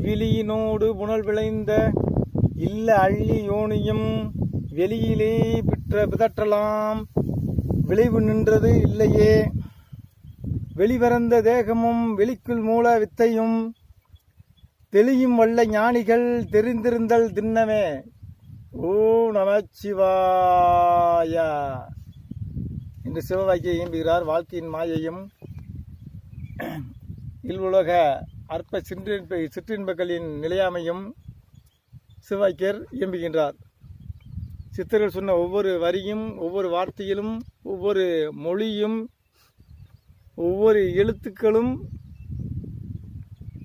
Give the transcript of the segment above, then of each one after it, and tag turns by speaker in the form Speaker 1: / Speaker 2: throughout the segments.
Speaker 1: விழியினோடு புனல் விளைந்த இல்ல அள்ளி யோனியும் வெளியிலே பிதற்றலாம் விளைவு நின்றது இல்லையே. வெளிவரந்த தேகமும் வெளிக்குள் மூல வித்தையும் தெளியும் வல்ல ஞானிகள் தெரிந்திருந்தல் திண்ணமே. ஓம் நமச்சிவாய என்று சிவவாக்கியை இயம்புகிறார். வாழ்க்கையின் மாயையும் இல்வுலக அற்ப சிற்றின்பங்களின் நிலையாமையும் சிவவாக்கியர் இயம்புகின்றார். சித்தர்கள் சொன்ன ஒவ்வொரு வரியும், ஒவ்வொரு வார்த்தையிலும், ஒவ்வொரு மொழியும், ஒவ்வொரு எழுத்துக்களும்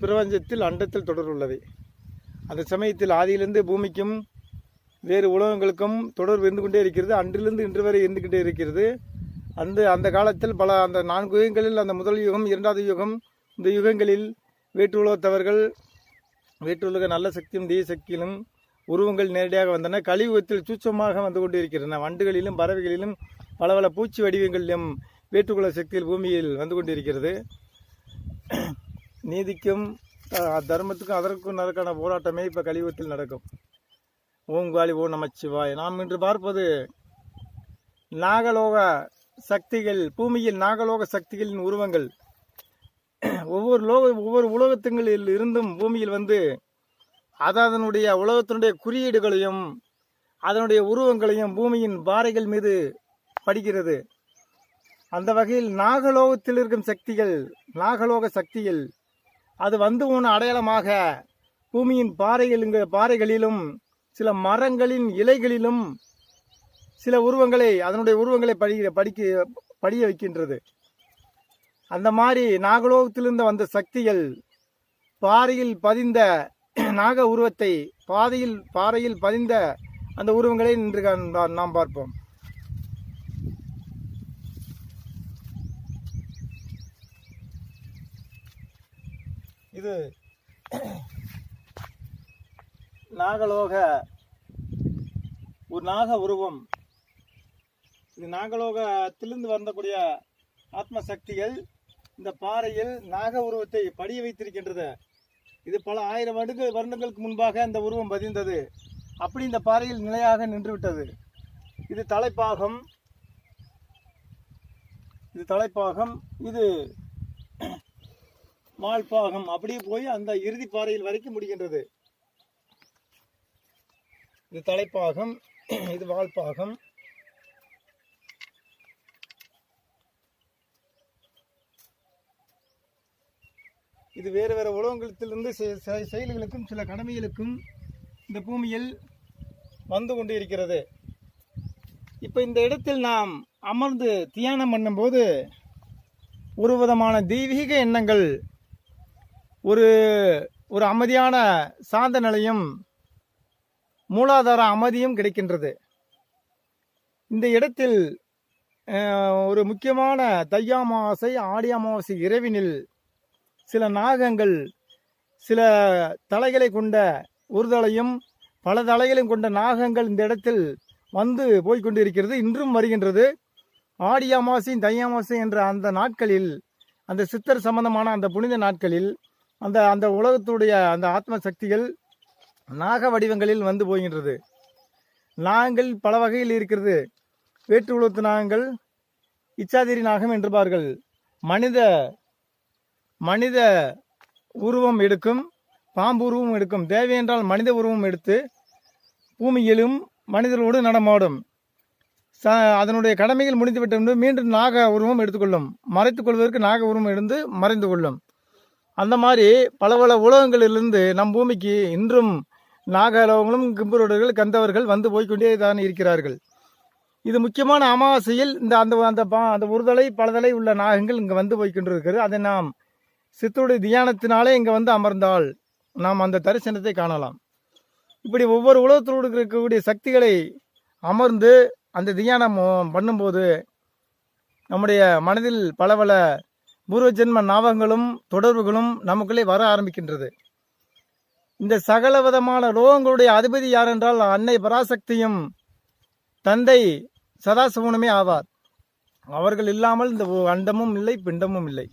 Speaker 1: பிரபஞ்சத்தில் அண்டத்தில் தொடர்புள்ளவை. அந்த சமயத்தில் ஆதியிலிருந்து பூமிக்கும் வேறு உலகங்களுக்கும் தொடர்பு இருந்து கொண்டே இருக்கிறது. அன்றிலிருந்து இன்று வரை இருந்துகிட்டே இருக்கிறது. அந்த காலத்தில் பல அந்த 4 யுகங்களில், அந்த முதல் யுகம், 2வது யுகம், இந்த யுகங்களில் வேற்று உலகத்தவர்கள், வேற்றுலக நல்ல சக்தியும் தீய சக்தியிலும் உருவங்கள் நேரடியாக வந்தன. கலியுகத்தில் சூட்சமாக வந்து கொண்டு இருக்கின்றன. வண்டுகளிலும் பறவைகளிலும் பல பல பூச்சி வடிவங்களிலும் வேற்றுக்குல சக்தியில் பூமியில் வந்து கொண்டிருக்கிறது. நீதிக்கும் தர்மத்துக்கும் அதற்கும் நடக்கான போராட்டமே இப்போ கலியுகத்தில் நடக்கும். ஓம் காளி ஓம் நமச்சிவாய. நாம் இன்று பார்ப்பது நாகலோக சக்திகள், பூமியில் நாகலோக சக்திகளின் உருவங்கள். ஒவ்வொரு உலகத்துங்களில் இருந்தும் பூமியில் வந்து அதனுடைய உலகத்தினுடைய குறியீடுகளையும் அதனுடைய உருவங்களையும் பூமியின் பாறைகள் மீது படிக்கிறது. அந்த வகையில் நாகலோகத்தில் இருக்கும் சக்திகள், நாகலோக சக்திகள் அது வந்து போன அடையாளமாக பூமியின் பாறைகளிலும் சில மரங்களின் இலைகளிலும் சில உருவங்களை, அதனுடைய உருவங்களை படிய வைக்கின்றது. அந்த மாதிரி நாகலோகத்திலிருந்து வந்த சக்திகள் பாறையில் பதிந்த நாக உருவத்தை, பாறையில் பதிந்த அந்த உருவங்களை இன்று நாம் பார்ப்போம். இது நாகலோக ஒரு நாக உருவம். இது நாகலோகத்திலிருந்து வரக்கூடிய ஆத்ம சக்திகள் இந்த பாறையில் நாக உருவத்தை படிய வைத்திருக்கின்றது. இது பல 1000 வருடங்களுக்கு முன்பாக அந்த உருவம் பதிந்தது. அப்படி இந்த பாறையில் நிலையாக நின்றுவிட்டது. இது தலைப்பாகம், இது வால்பாகம். அப்படியே போய் அந்த இறுதி பாறையில் வரைக்கும் முடிகின்றது. இது தலைப்பாகம், இது வால்பாகம். இது வேறு வேறு உலகங்களிலிருந்து செயல்களுக்கும் சில கடமைகளுக்கும் இந்த பூமியில் வந்து கொண்டு இருக்கிறது. இப்போ இந்த இடத்தில் நாம் அமர்ந்து தியானம் பண்ணும்போது ஒரு விதமான தெய்வீக எண்ணங்கள், ஒரு அமைதியான சாந்த நிலையும் மூலாதார அமைதியும் கிடைக்கின்றது. இந்த இடத்தில் ஒரு முக்கியமான தை அமாவாசை, ஆடி அமாவாசை இரவினில் சில நாகங்கள் சில தலைகளை கொண்ட ஒரு தலையும் பல தலைகளையும் கொண்ட நாகங்கள் இந்த இடத்தில் வந்து போய்கொண்டு இருக்கிறது. இன்றும் வருகின்றது. ஆடி அமாவாசை, தை அமாவாசை என்ற அந்த நாட்களில், அந்த சித்தர் சம்பந்தமான அந்த புனித நாட்களில் அந்த உலகத்துடைய அந்த ஆத்ம சக்திகள் நாக வடிவங்களில் வந்து போகின்றது. நாகங்கள் பல வகையில் இருக்கிறது. வேற்று உலகத்து நாகங்கள் இச்சாதிரி நாகம் என்றுபார்கள். மனித உருவம் எடுக்கும், பாம்பு உருவம் எடுக்கும். தேவை என்றால் மனித உருவம் எடுத்து பூமியிலும் மனிதர்களோடு நடமாடும். அதனுடைய கடமைகள் முடிந்துவிட்டு மீண்டும் நாக உருவம் எடுத்துக்கொள்ளும். மறைத்துக் கொள்வதற்கு நாக உருவம் எடுத்து மறைந்து கொள்ளும். அந்த மாதிரி பல உலகங்களிலிருந்து நம் பூமிக்கு இன்றும் நாகலோகங்களும் கிம்புரோடர்கள் கந்தவர்கள் வந்து போய்கொண்டே தான் இருக்கிறார்கள். இது முக்கியமான அமாவாசையில் அந்த ஒருதலை பலதலை உள்ள நாகங்கள் இங்கே வந்து போய்கொண்டிருக்கிறது. அதை நாம் சித்தருடைய தியானத்தினாலே இங்கே வந்து அமர்ந்தால் நாம் அந்த தரிசனத்தை காணலாம். இப்படி ஒவ்வொரு உலகத்தோடு இருக்கக்கூடிய சக்திகளை அமர்ந்து அந்த தியானம் பண்ணும்போது நம்முடைய மனதில் பல பூர்வ ஜென்ம ஞாபகங்களும் தொடர்புகளும் நமக்குள்ளே வர ஆரம்பிக்கின்றது. இந்த சகல விதமான லோகங்களுடைய அதிபதி யார் என்றால் அன்னை பராசக்தியும் தந்தை சதாசிவனுமே ஆவார். அவர்கள் இல்லாமல் இந்த அண்டமும் இல்லை, பிண்டமும் இல்லை.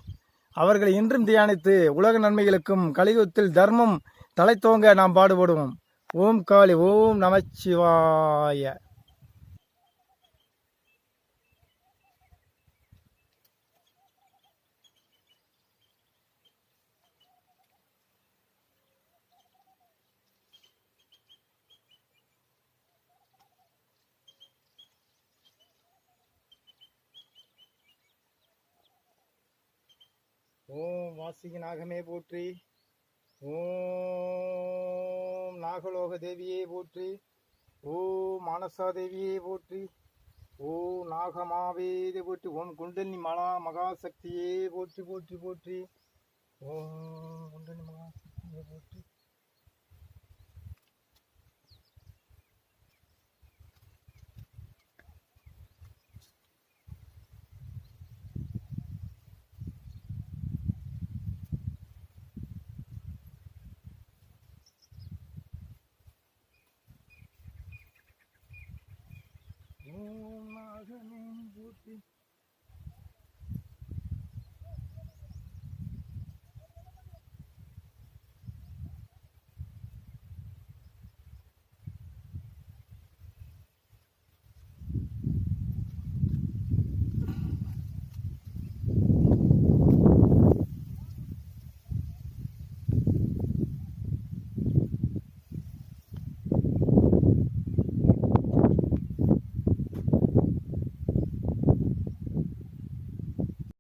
Speaker 1: அவர்களை இன்றும் தியானித்து உலக நன்மைகளுக்கும் கலியுகத்தில் தர்மம் தலைத்தோங்க நாம் பாடுபடுவோம். ஓம் காளி, ஓம் நமச்சிவாய. ஓம் வாசிக நாகமே போற்றி. ஓம் நாகலோக தேவியே போற்றி. ஓம் மானசா தேவியே போற்றி. ஓம் நாகமாவேதே போற்றி. ஓம் குண்டலினி மகாசக்தியே போற்றி போற்றி போற்றி. ஓம் குண்டலினி மகாசக்தியே போற்றி.